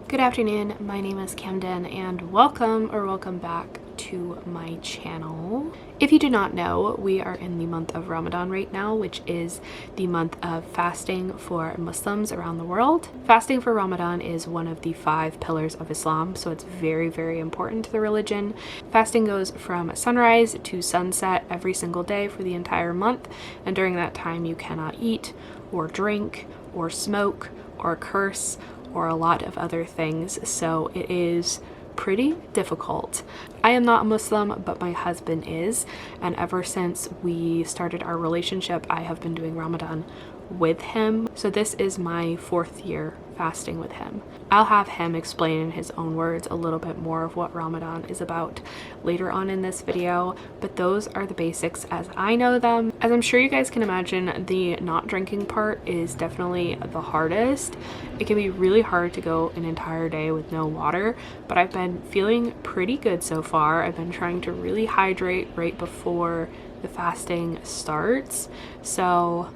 Good afternoon, my name is Camden and welcome back to my channel. If you do not know, we are in the month of Ramadan right now, which is the month of fasting for Muslims around the world. Fasting for Ramadan is one of the 5 pillars of Islam, so it's very important to the religion. Fasting goes from sunrise to sunset every single day for the entire month, and during that time you cannot eat or drink or smoke or curse or a lot of other things, so it is pretty difficult. I am not a Muslim, but my husband is, and ever since we started our relationship, I have been doing Ramadan with him. So this is my 4th year fasting with him. I'll have him explain in his own words a little bit more of what Ramadan is about later on in this video, but those are the basics as I know them. As I'm sure you guys can imagine, the not drinking part is definitely the hardest. It can be really hard to go an entire day with no water, but I've been feeling pretty good so far. I've been trying to really hydrate right before the fasting starts, so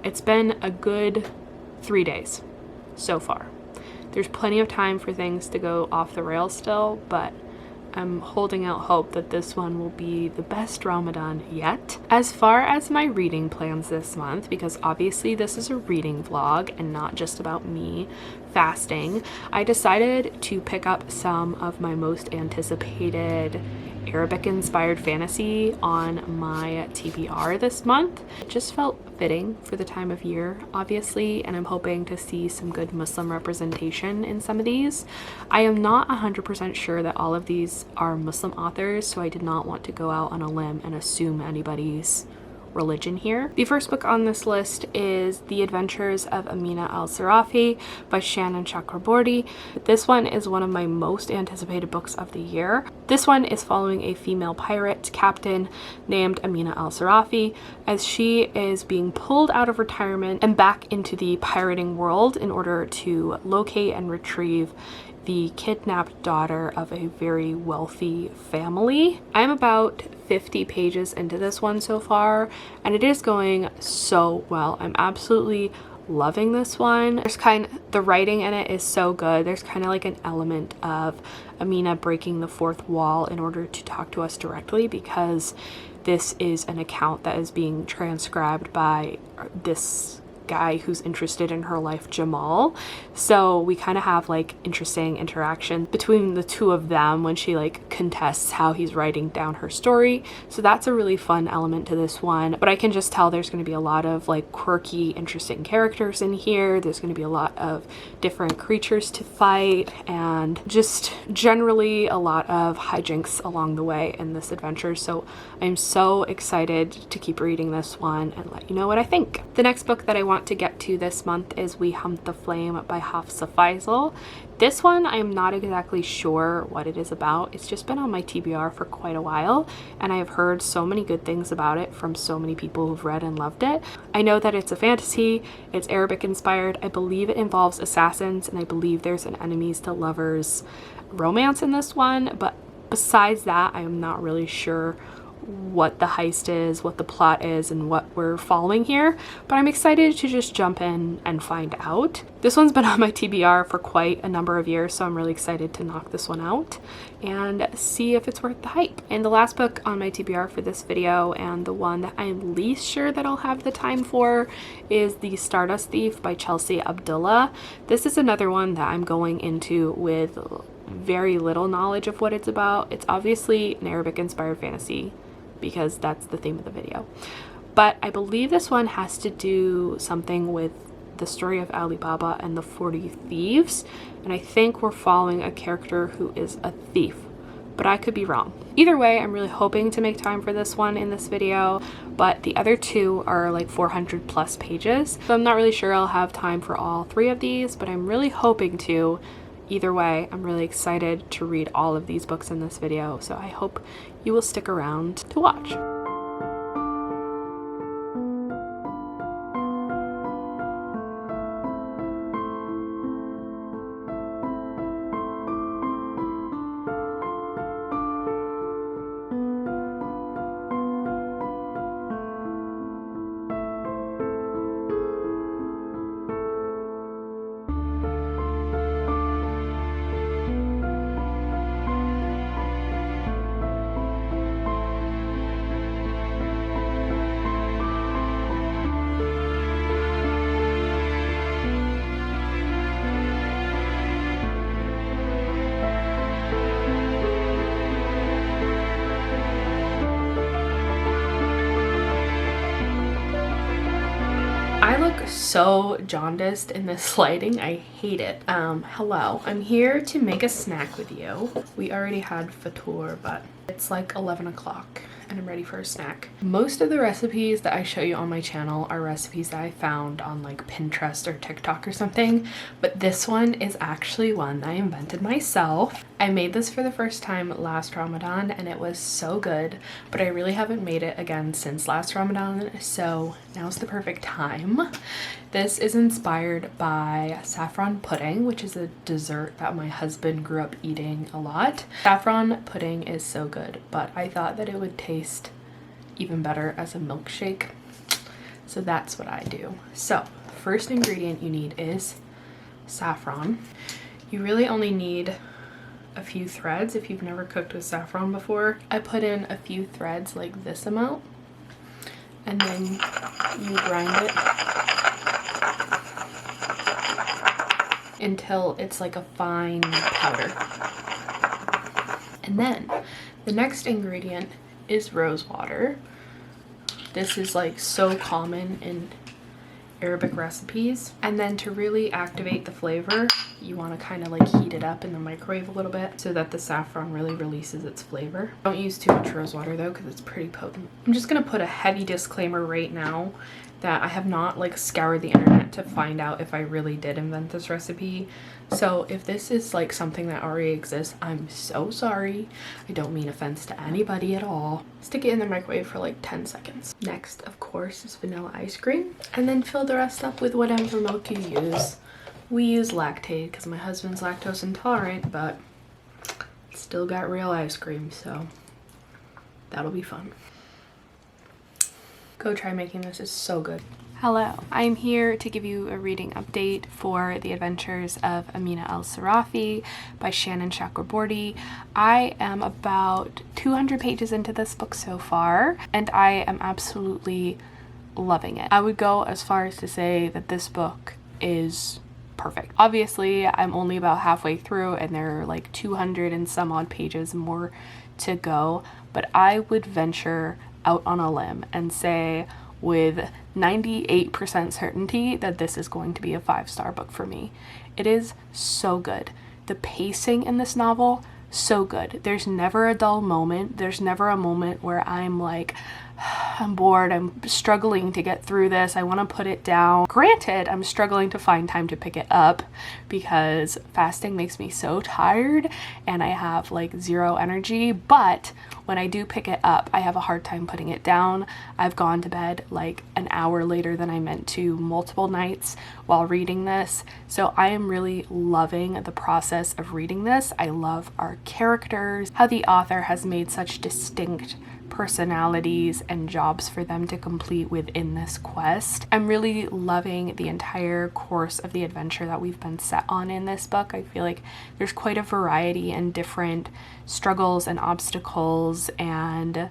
it's been a good 3 days so far. There's plenty of time for things to go off the rails still, but I'm holding out hope that this one will be the best Ramadan yet. As far as my reading plans this month, because obviously this is a reading vlog and not just about me fasting, I decided to pick up some of my most anticipated Arabic-inspired fantasy on my TBR this month. It just felt fitting for the time of year, obviously, and I'm hoping to see some good Muslim representation in some of these. I am not 100% sure that all of these are Muslim authors, so I did not want to go out on a limb and assume anybody's religion here. The first book on this list is The Adventures of Amina Al-Sarafi by Shannon Chakraborty. This one is one of my most anticipated books of the year. This one is following a female pirate captain named Amina Al-Sarafi as she is being pulled out of retirement and back into the pirating world in order to locate and retrieve the kidnapped daughter of a very wealthy family. I'm about 50 pages into this one so far, and it is going so well. I'm absolutely loving this one. The writing in it is so good. There's kind of like an element of Amina breaking the 4th wall in order to talk to us directly, because this is an account that is being transcribed by this guy who's interested in her life, Jamal. So we kind of have like interesting interaction between the two of them when she like contests how he's writing down her story. So that's a really fun element to this one, but I can just tell there's going to be a lot of like quirky, interesting characters in here. There's going to be a lot of different creatures to fight and just generally a lot of hijinks along the way in this adventure. So I'm so excited to keep reading this one and let you know what I think. The next book that I want to get to this month is We Humped the Flame by Hafsa Faisal. This one I'm not exactly sure what it is about. It's just been on my TBR for quite a while, and I have heard so many good things about it from so many people who've read and loved it. I know that it's a fantasy, it's Arabic inspired, I believe it involves assassins, and I believe there's an enemies to lovers romance in this one, but besides that I am not really sure what the heist is, what the plot is, and what we're following here, but I'm excited to just jump in and find out. This one's been on my TBR for quite a number of years, so I'm really excited to knock this one out and see if it's worth the hype. And the last book on my TBR for this video, and the one that I'm least sure that I'll have the time for, is The Stardust Thief by Chelsea Abdullah. This is another one that I'm going into with very little knowledge of what it's about. It's obviously an Arabic inspired fantasy, because that's the theme of the video. But I believe this one has to do something with the story of Ali Baba and the 40 Thieves, and I think we're following a character who is a thief, but I could be wrong. Either way, I'm really hoping to make time for this one in this video, but the other 2 are like 400 plus pages, so I'm not really sure I'll have time for all 3 of these, but I'm really hoping to. Either way, I'm really excited to read all of these books in this video, so I hope you will stick around to watch. so jaundiced in this lighting. I hate it. Hello, I'm here to make a snack with you. We already had fatur, but it's like 11 o'clock and I'm ready for a snack. Most of the recipes that I show you on my channel are recipes that I found on like Pinterest or TikTok or something, but this one is actually one that I invented myself. I made this for the first time last Ramadan and it was so good, but I really haven't made it again since last Ramadan, so now's the perfect time. This is inspired by saffron pudding, which is a dessert that my husband grew up eating a lot. Saffron pudding is so good, but I thought that it would taste even better as a milkshake, so that's what I do. So first ingredient you need is saffron. You really only need a few threads if you've never cooked with saffron before. I put in a few threads like this amount, and then you grind it until it's like a fine powder. And then the next ingredient is rose water. This is like so common in Arabic recipes. And then to really activate the flavor, you want to kind of like heat it up in the microwave a little bit so that the saffron really releases its flavor. Don't use too much rose water though, because it's pretty potent. I'm just gonna put a heavy disclaimer right now that I have not like scoured the internet to find out if I really did invent this recipe. So if this is like something that already exists, I'm so sorry. I don't mean offense to anybody at all. Stick it in the microwave for like 10 seconds. Next, of course, is vanilla ice cream. And then fill the rest up with whatever milk you use. We use Lactaid because my husband's lactose intolerant, but it's still got real ice cream, so that'll be fun. Go try making this, it's so good. Hello, I'm here to give you a reading update for The Adventures of Amina El-Sarafi by Shannon Chakraborty. I am about 200 pages into this book so far, and I am absolutely loving it. I would go as far as to say that this book is perfect. Obviously, I'm only about halfway through and there are like 200 and some odd pages more to go, but I would venture out on a limb and say with 98% certainty that this is going to be a 5-star book for me. It is so good. The pacing in this novel, so good. There's never a dull moment. There's never a moment where I'm like, I'm bored, I'm struggling to get through this, I want to put it down. Granted, I'm struggling to find time to pick it up because fasting makes me so tired and I have like zero energy, but when I do pick it up, I have a hard time putting it down. I've gone to bed like an hour later than I meant to multiple nights while reading this, so I am really loving the process of reading this. I love our characters, how the author has made such distinct personalities and jobs for them to complete within this quest. I'm really loving the entire course of the adventure that we've been set on in this book. I feel like there's quite a variety and different struggles and obstacles and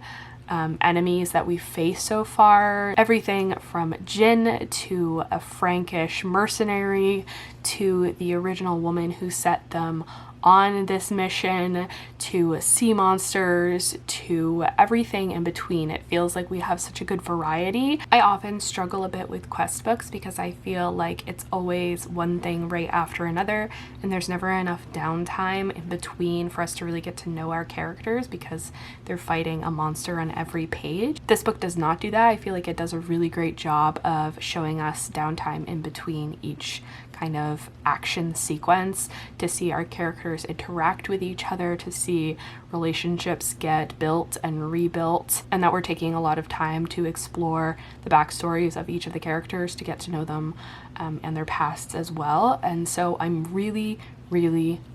enemies that we've faced so far. Everything from Jinn to a Frankish mercenary to the original woman who set them on this mission, to sea monsters, to everything in between. It feels like we have such a good variety. I often struggle a bit with quest books because I feel like it's always one thing right after another and there's never enough downtime in between for us to really get to know our characters because they're fighting a monster on every page. This book does not do that. I feel like it does a really great job of showing us downtime in between each kind of action sequence to see our characters interact with each other, to see relationships get built and rebuilt, and that we're taking a lot of time to explore the backstories of each of the characters to get to know them and their pasts as well. And so I'm really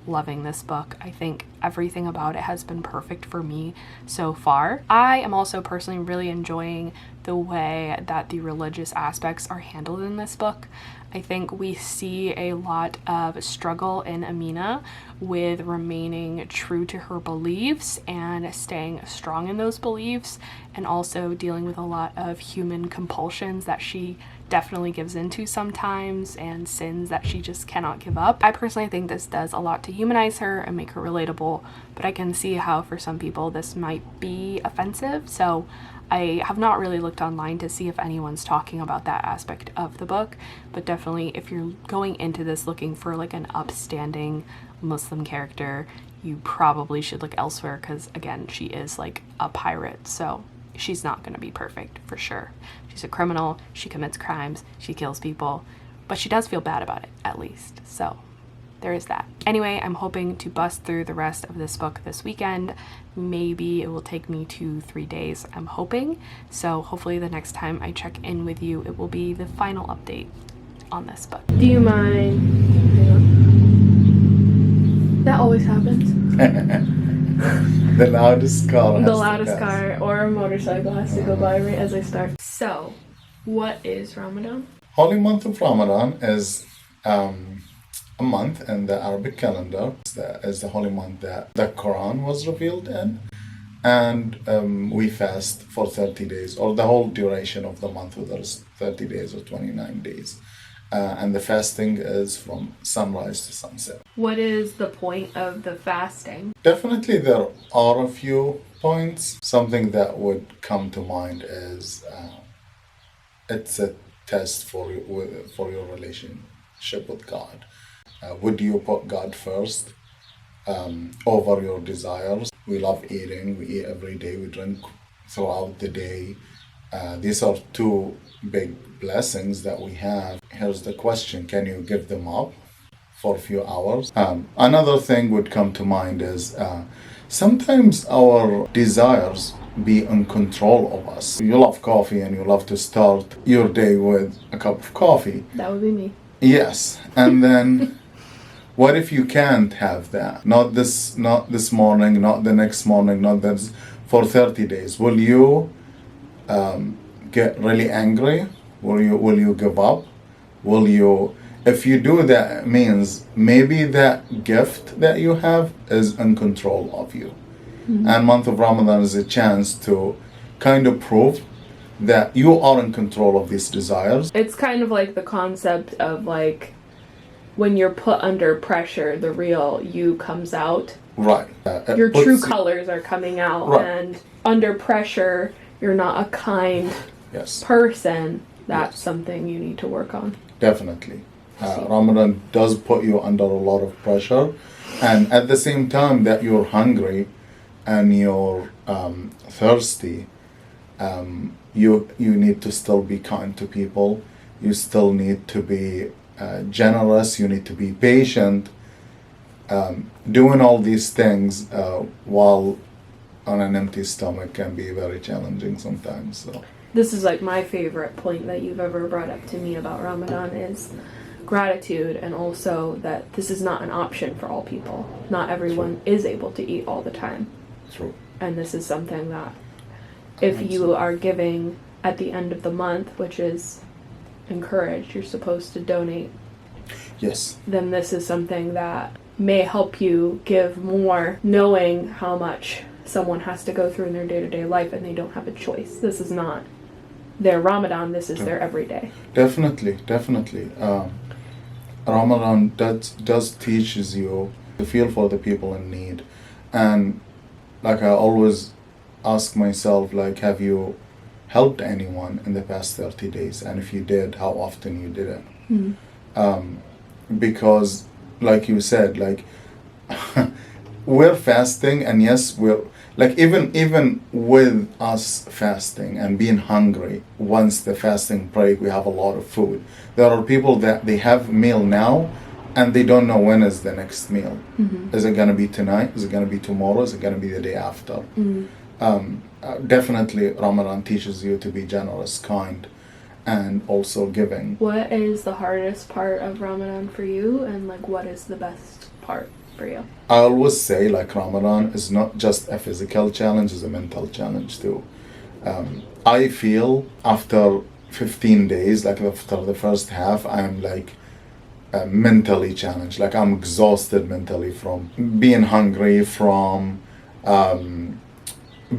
loving this book. I think everything about it has been perfect for me so far. I am also personally really enjoying the way that the religious aspects are handled in this book. I think we see a lot of struggle in Amina with remaining true to her beliefs and staying strong in those beliefs, and also dealing with a lot of human compulsions that she definitely gives into sometimes and sins that she just cannot give up. I personally think this does a lot to humanize her and make her relatable, but I can see how for some people this might be offensive. So I have not really looked online to see if anyone's talking about that aspect of the book, but definitely if you're going into this looking for like an upstanding Muslim character, you probably should look elsewhere, because again, she is like a pirate, so she's not going to be perfect for sure. She's a criminal, she commits crimes, she kills people, but she does feel bad about it at least. So there is that. Anyway, I'm hoping to bust through the rest of this book this weekend. Maybe it will take me 2-3 days, I'm hoping. So hopefully the next time I check in with you, it will be the final update on this book. Do you mind? That always happens. The loudest car. The loudest car or a motorcycle has to go by right as I start. So, what is Ramadan? Holy month of Ramadan is a month in the Arabic calendar. Is the holy month that the Quran was revealed in. And we fast for 30 days, or the whole duration of the month, whether it's 30 days or 29 days. And the fasting is from sunrise to sunset. What is the point of the fasting? Definitely there are a few points. Something that would come to mind is it's a test for your relationship with God. Would you put God first over your desires? We love eating, we eat every day, we drink throughout the day. These are two big blessings that we have. Here's the question: can you give them up for a few hours? Another thing would come to mind is sometimes our desires be in control of us. You love coffee and you love to start your day with a cup of coffee. That would be me. Yes, and then what if you can't have that? Not this morning, not the next morning, not this, for 30 days. Will you get really angry? Will you give up? Will you, if you do that, it means maybe that gift that you have is in control of you. Mm-hmm. And month of Ramadan is a chance to kind of prove that you are in control of these desires. It's kind of like the concept of like when you're put under pressure, the real you comes out. Right. Your true colors are coming out. Right. And under pressure, you're not a kind person. That's something you need to work on. Definitely. Ramadan does put you under a lot of pressure. And at the same time that you're hungry and you're thirsty, you need to still be kind to people. You still need to be generous. You need to be patient. Doing all these things while on an empty stomach can be very challenging sometimes. So this is like my favorite point that you've ever brought up to me about Ramadan is gratitude, and also that this is not an option for all people. Not everyone is able to eat all the time. True. And this is something that if you are giving at the end of the month, which is encouraged, you're supposed to donate. Yes. Then this is something that may help you give more, knowing how much someone has to go through in their day-to-day life and they don't have a choice. This is not their Ramadan, this is their everyday. Definitely. Ramadan does teaches you to feel for the people in need. And like I always ask myself, like, have you helped anyone in the past 30 days? And if you did, how often you did it? Mm-hmm. Because like you said, like we're fasting, and yes, we're like even with us fasting and being hungry, once the fasting break, we have a lot of food. There are people that they have meal now and they don't know when is the next meal. Mm-hmm. Is it going to be tonight? Is it going to be tomorrow? Is it going to be the day after? Mm-hmm. Definitely Ramadan teaches you to be generous, kind, and also giving. What is the hardest part of Ramadan for you, and like what is the best part for you? I always say, like, Ramadan is not just a physical challenge, it's a mental challenge too. I feel after 15 days, like after the first half, I'm like mentally challenged. Like I'm exhausted mentally from being hungry, from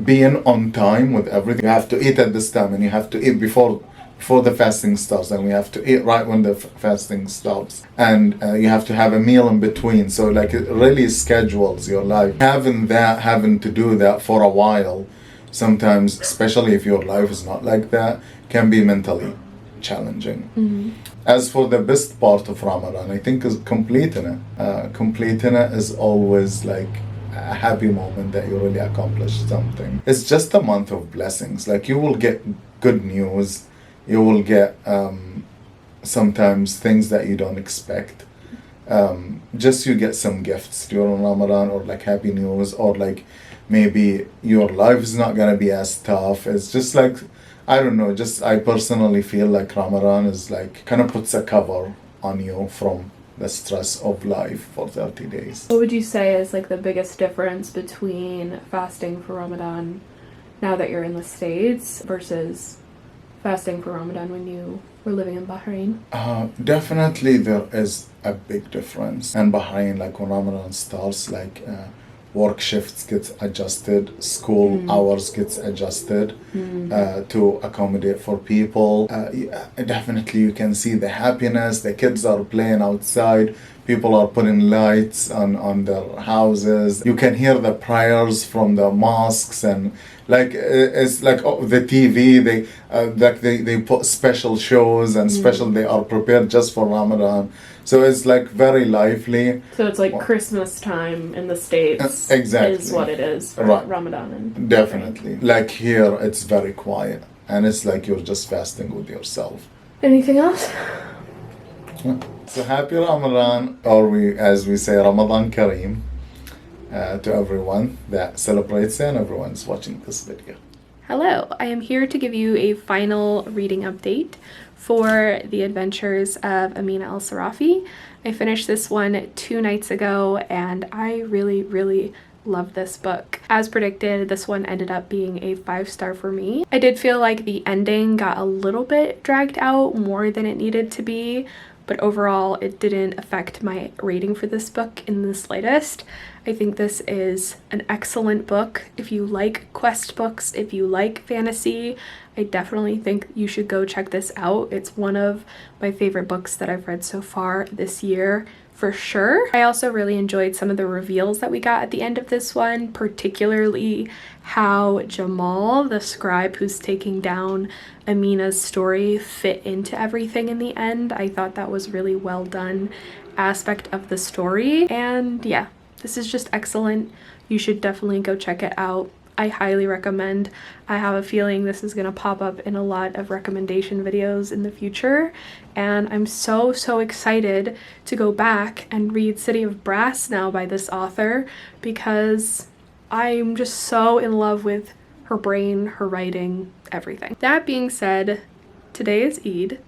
being on time with everything. You have to eat at this time and you have to eat before before the fasting starts, and we have to eat right when the fasting starts, and you have to have a meal in between. So like it really schedules your life. Having to do that for a while, sometimes, especially if your life is not like that, can be mentally challenging. As for the best part of Ramadan, I think is completing it. Completing it is always like a happy moment that you really accomplished something. It's just a month of blessings. Like you will get good news, you will get sometimes things that you don't expect. Just you get some gifts during Ramadan, or like happy news, or like maybe your life is not gonna be as tough. It's just like, I don't know, just I personally feel like Ramadan is like kind of puts a cover on you from the stress of life for 30 days. What would you say is like the biggest difference between fasting for Ramadan now that you're in the States versus fasting for Ramadan when you were living in Bahrain? Definitely there is a big difference. And Bahrain, like when Ramadan starts, like work shifts get adjusted, school hours gets adjusted to accommodate for people. Definitely you can see the happiness, the kids are playing outside, people are putting lights on their houses, you can hear the prayers from the mosques, and like it's like the TV, they put special shows and special, they are prepared just for Ramadan. So it's like very lively. So it's like Christmas time in the States exactly. is what it is for Right. Ramadan. And Definitely. Like here, it's very quiet. And it's like you're just fasting with yourself. Anything else? So happy Ramadan, or as we say, Ramadan Kareem, to everyone that celebrates and everyone's watching this video. Hello, I am here to give you a final reading update for The Adventures of Amina al-Sarafi. I finished this one 2 nights ago and I really love this book. As predicted, this one ended up being a 5-star for me. I did feel like the ending got a little bit dragged out more than it needed to be, but overall it didn't affect my rating for this book in the slightest. I think this is an excellent book. If you like quest books, if you like fantasy, I definitely think you should go check this out. It's one of my favorite books that I've read so far this year, for sure. I also really enjoyed some of the reveals that we got at the end of this one, particularly how Jamal, the scribe who's taking down Amina's story, fit into everything in the end. I thought that was really well done aspect of the story. And yeah, this is just excellent. You should definitely go check it out. I highly recommend. I have a feeling this is going to pop up in a lot of recommendation videos in the future, and I'm so excited to go back and read City of Brass now by this author, because I'm just so in love with her brain, her writing, everything. That being said, today is Eid,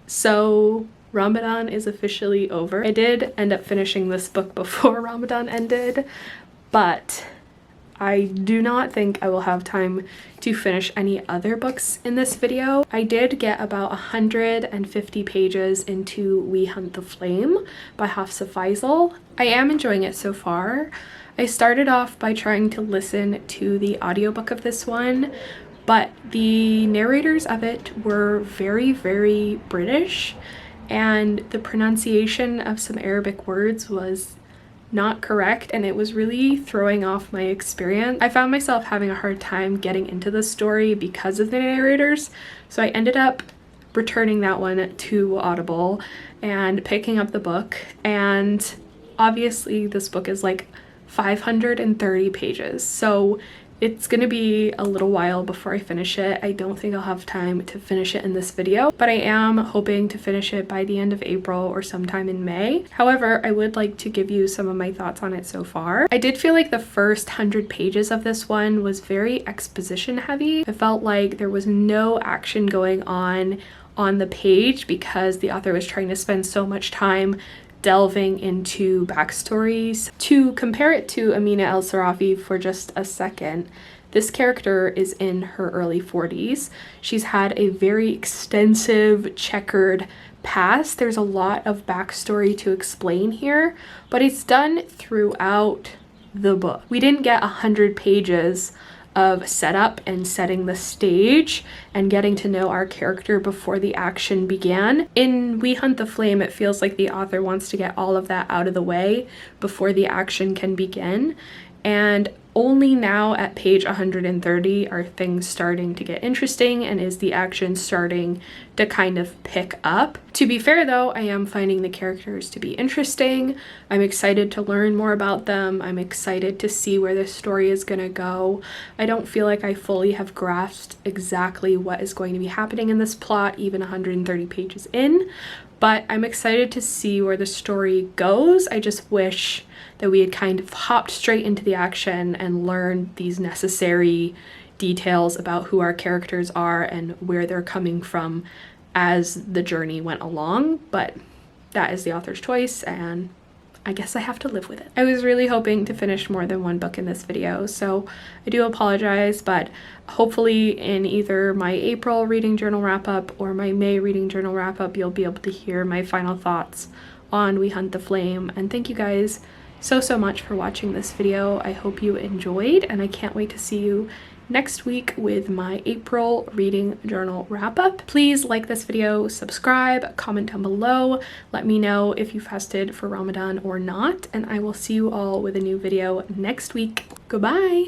so Ramadan is officially over. I did end up finishing this book before Ramadan ended, but I do not think I will have time to finish any other books in this video. I did get about 150 pages into We Hunt the Flame by Hafsa Faisal. I am enjoying it so far. I started off by trying to listen to the audiobook of this one, but the narrators of it were very British, and the pronunciation of some Arabic words was not correct, and it was really throwing off my experience. I found myself having a hard time getting into the story because of the narrators, so I ended up returning that one to Audible and picking up the book. And obviously this book is like 530 pages, so it's gonna be a little while before I finish it. I don't think I'll have time to finish it in this video, but I am hoping to finish it by the end of April or sometime in May. However, I would like to give you some of my thoughts on it so far. I did feel like the first 100 pages of this one was very exposition heavy. I felt like there was no action going on the page because the author was trying to spend so much time delving into backstories. To compare it to Amina al-Sarafi for just a second, this character is in her early 40s. She's had a very extensive checkered past. There's a lot of backstory to explain here, but it's done throughout the book. We didn't get 100 pages of setup and setting the stage and getting to know our character before the action began. In We Hunt the Flame, it feels like the author wants to get all of that out of the way before the action can begin. And only now at page 130 are things starting to get interesting and is the action starting to kind of pick up. To be fair though, I am finding the characters to be interesting. I'm excited to learn more about them. I'm excited to see where this story is gonna go. I don't feel like I fully have grasped exactly what is going to be happening in this plot, even 130 pages in, but I'm excited to see where the story goes. I just wish that we had kind of hopped straight into the action and learned these necessary details about who our characters are and where they're coming from as the journey went along, but that is the author's choice and I guess I have to live with it. I was really hoping to finish more than one book in this video, so I do apologize, but hopefully in either my April reading journal wrap-up or my May reading journal wrap-up, you'll be able to hear my final thoughts on We Hunt the Flame. And thank you guys so much for watching this video. I hope you enjoyed, and I can't wait to see you next week with my April reading journal wrap-up. Please like this video, subscribe, comment down below, let me know if you fasted for Ramadan or not, and I will see you all with a new video next week. Goodbye!